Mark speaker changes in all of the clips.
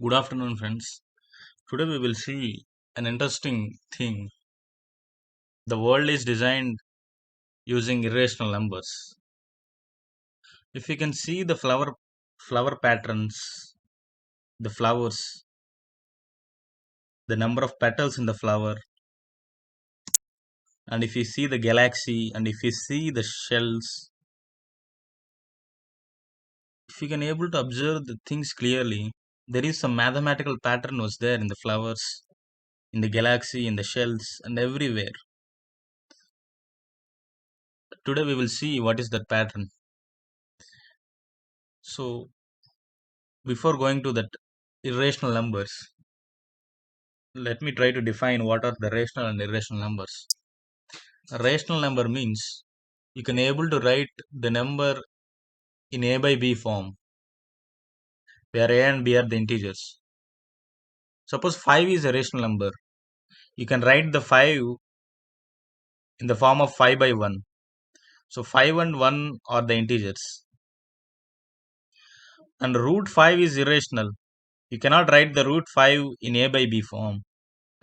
Speaker 1: Good afternoon, friends. Today we will see an interesting thing. The world is designed using irrational numbers. If you can see the flower patterns, the flowers, the number of petals in the flower, and if you see the galaxy, and if you see the shells, if you can able to observe the things clearly, there is some mathematical pattern was there in the flowers, in the galaxy, in the shells, and everywhere. Today we will see what is that pattern. So before going to that irrational numbers, let me try to define what are the rational and irrational numbers. A rational number means you can able to write the number in a by b form, where a and b are the integers. Suppose 5 is a rational number. You can write the 5 in the form of 5 by 1. So 5 and 1 are the integers. And root 5 is irrational. You cannot write the root 5 in a by b form.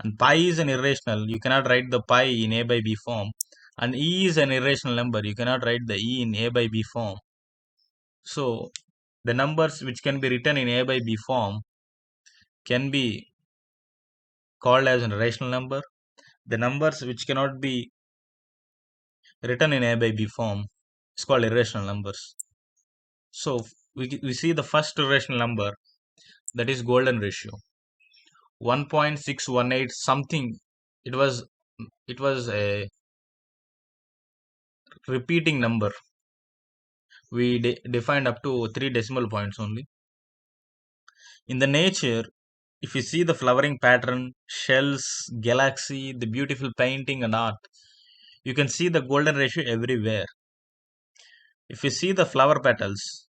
Speaker 1: And pi is an irrational. You cannot write the pi in a by b form. And e is an irrational number. You cannot write the e in a by b form. So the numbers which can be written in a by b form can be called as a rational number. The numbers which cannot be written in a by b form is called irrational numbers. So we see the first irrational number, that is golden ratio, 1.618 something. It was a repeating number. We defined up to 3 decimal points only. In the nature, if you see the flowering pattern, shells, galaxy, the beautiful painting and art, you can see the golden ratio everywhere. If you see the flower petals,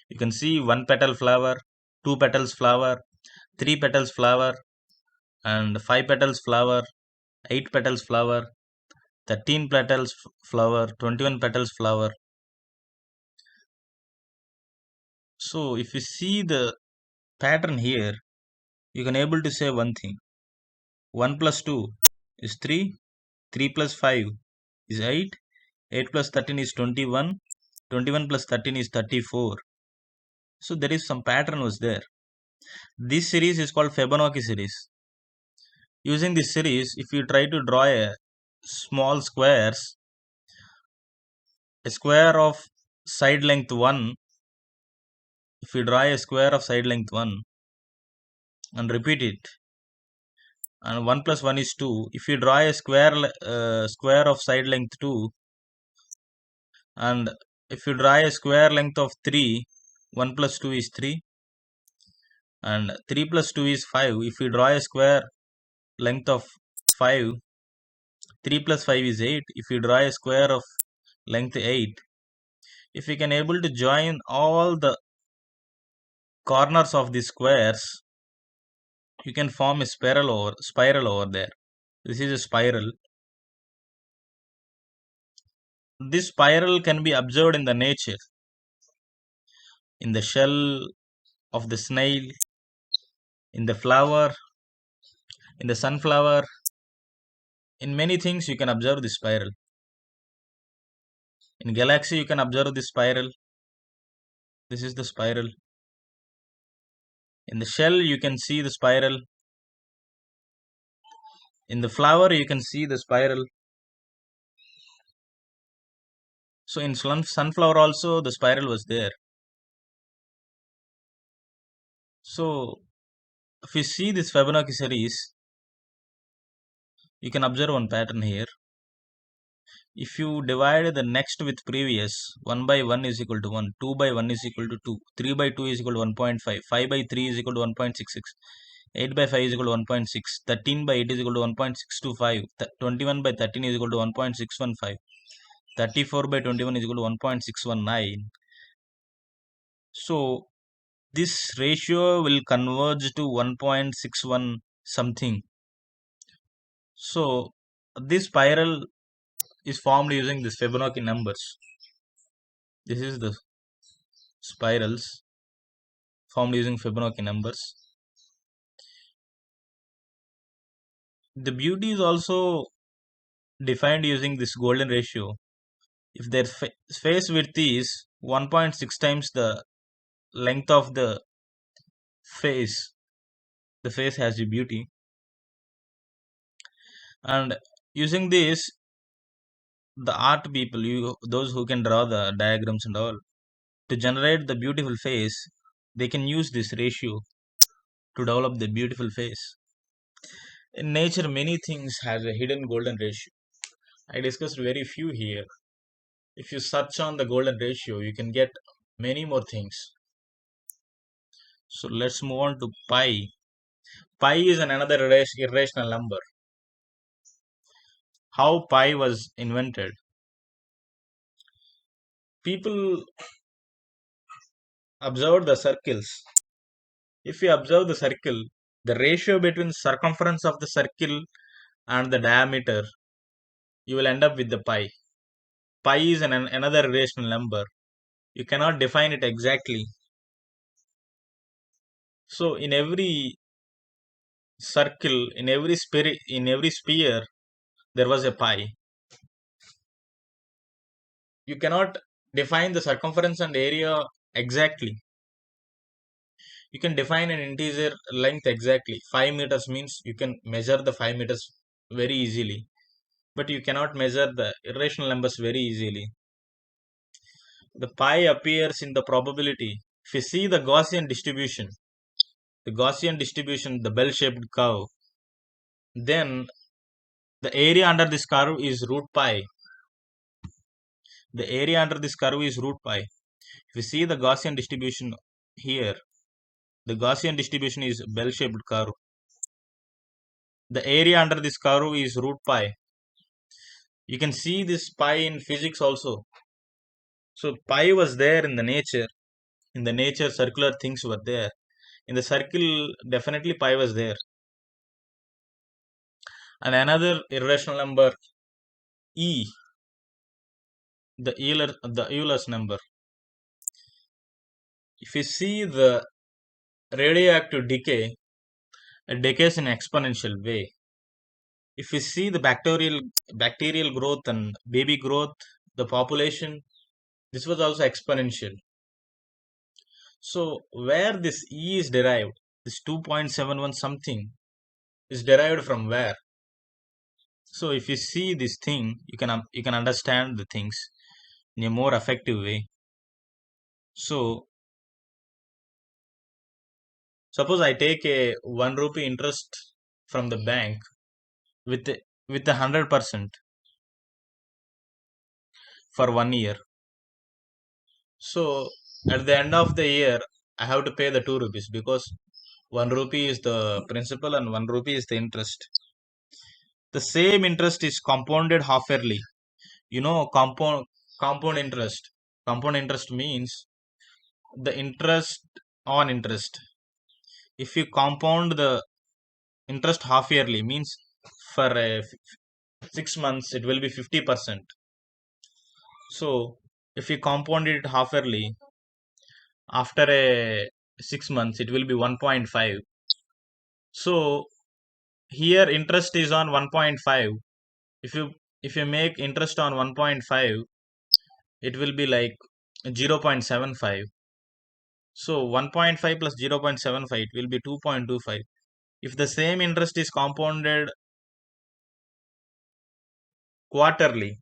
Speaker 1: you can see one petal flower, two petals flower, three petals flower, and five petals flower, eight petals flower, 13 petals flower, 21 petals flower. So if you see the pattern here, you can able to say one thing. 1 plus 2 is 3, 3 plus 5 is 8, 8 plus 13 is 21, 21 plus 13 is 34. So there is some pattern was there. This series is called Fibonacci series. Using this series, if you try to draw a small squares, a square of side length 1, if you draw a square of side length 1 and repeat it, and 1 plus 1 is 2, if you draw a square of side length 2, and if you draw a square length of 3, 1 plus 2 is 3, and 3 plus 2 is 5. If you draw a square length of 5, 3 plus 5 is 8. If you draw a square of length 8, if you can able to join all the corners of the squares, you can form a spiral over there. This is a spiral. This spiral can be observed in the nature, in the shell of the snail, in the flower, in the sunflower. In many things you can observe the spiral. In galaxy you can observe the spiral. This is the spiral. In the shell you can see the spiral. In the flower you can see the spiral. So in sunflower also the spiral was there. So if you see this Fibonacci series, you can observe one pattern here. If you divide the next with previous, 1 by 1 is equal to 1, 2 by 1 is equal to 2, 3 by 2 is equal to 1.5, 5 by 3 is equal to 1.66, 8 by 5 is equal to 1.6, 13 by 8 is equal to 1.625, 21 by 13 is equal to 1.615, 34 by 21 is equal to 1.619. So this ratio will converge to 1.61 something. So this spiral is formed using this Fibonacci numbers. This is the spirals formed using Fibonacci numbers. The beauty is also defined using this golden ratio. If their face width is 1.6 times the length of face, the face has the beauty. And using this, the art people, those who can draw the diagrams and all, to generate the beautiful face, they can use this ratio to develop the beautiful face. In nature, many things has a hidden golden ratio. I discussed very few here. If you search on the golden ratio, you can get many more things. So let's move on to pi. Pi is another irrational number. How pi was invented? People observed the circles. If you observe the circle, the ratio between circumference of the circle and the diameter, you will end up with the pi. Pi is another irrational number. You cannot define it exactly. So in every circle, in every sphere, there was a pi. You cannot define the circumference and area exactly. You can define an integer length exactly. 5 meters means you can measure the 5 meters very easily, but you cannot measure the irrational numbers very easily. The pi appears in the probability. If you see the Gaussian distribution, the bell-shaped curve, then the area under this curve is root pi. The area under this curve is root pi. If you see the Gaussian distribution here, the Gaussian distribution is bell-shaped curve. The area under this curve is root pi. You can see this pi in physics also. So pi was there in the nature. In the nature, circular things were there. In the circle, definitely pi was there. And another irrational number, E, the Euler's number. If you see the radioactive decay, it decays in exponential way. If you see the bacterial growth and baby growth, the population, this was also exponential. So where this E is derived, this 2.71 something is derived from where? So if you see this thing, you can understand the things in a more effective way. So suppose I take a 1 rupee interest from the bank with a, with 100% for 1 year. So at the end of the year, I have to pay the 2 rupees because 1 rupee is the principal and 1 rupee is the interest. The same interest is compounded half yearly. Compound interest. Compound interest means the interest on interest. If you compound the interest half yearly, means for 6 months it will be 50%. So if you compound it half yearly, after a 6 months it will be 1.5. So here interest is on 1.5. If you make interest on 1.5, it will be like 0.75. So 1.5 plus 0.75, it will be 2.25. If the same interest is compounded quarterly,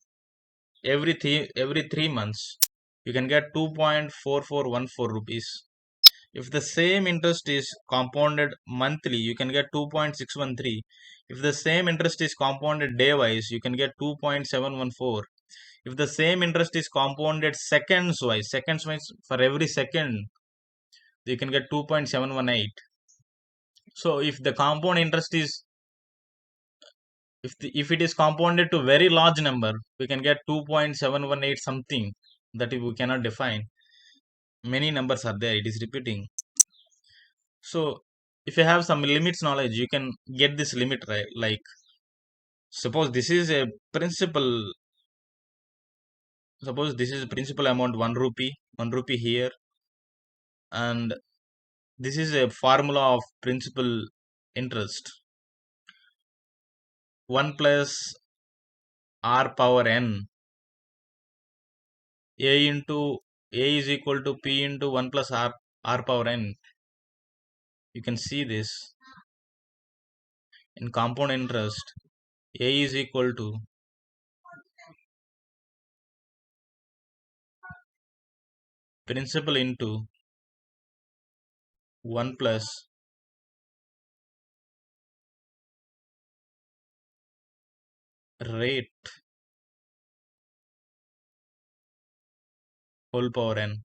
Speaker 1: every 3 months, you can get 2.4414 rupees. If the same interest is compounded monthly, you can get 2.613. If the same interest is compounded day wise, you can get 2.714. If the same interest is compounded seconds wise for every second, you can get 2.718. So if the compound interest is if it is compounded to very large number, we can get 2.718 something that we cannot define. Many numbers are there, it is repeating. So if you have some limits knowledge, you can get this limit, right? Like suppose this is a principal suppose this is a principal amount 1 rupee here, and This is a formula of principal interest. 1 plus r power n, a is equal to p into 1 plus r power n. You can see this in compound interest. A is equal to principal into 1 plus rate whole power n.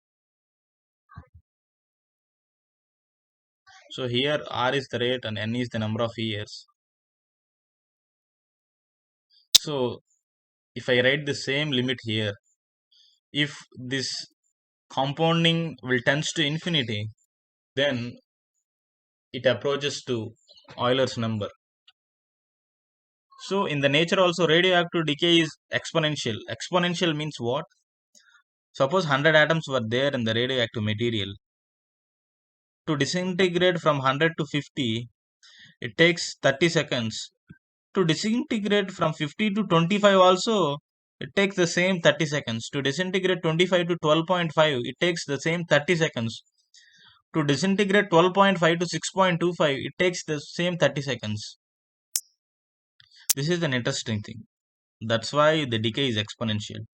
Speaker 1: So here r is the rate and n is the number of years. So if I write the same limit here, if this compounding will tends to infinity, then it approaches to Euler's number. So in the nature also radioactive decay is exponential. Exponential means what? Suppose 100 atoms were there in the radioactive material. To disintegrate from 100 to 50, it takes 30 seconds. To disintegrate from 50 to 25 also, it takes the same 30 seconds. To disintegrate 25 to 12.5, it takes the same 30 seconds. To disintegrate 12.5 to 6.25, it takes the same 30 seconds. This is an interesting thing. That's why the decay is exponential.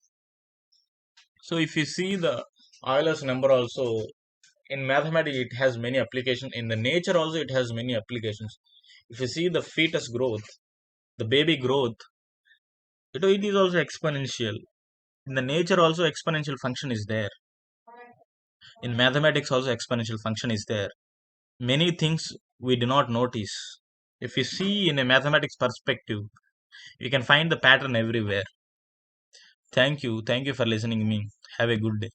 Speaker 1: So if you see the Euler's number also, in mathematics it has many applications. In the nature also it has many applications. If you see the fetus growth, the baby growth, it is also exponential. In the nature also exponential function is there. In mathematics also exponential function is there. Many things we do not notice. If you see in a mathematics perspective, you can find the pattern everywhere. Thank you for listening me. Have a good day.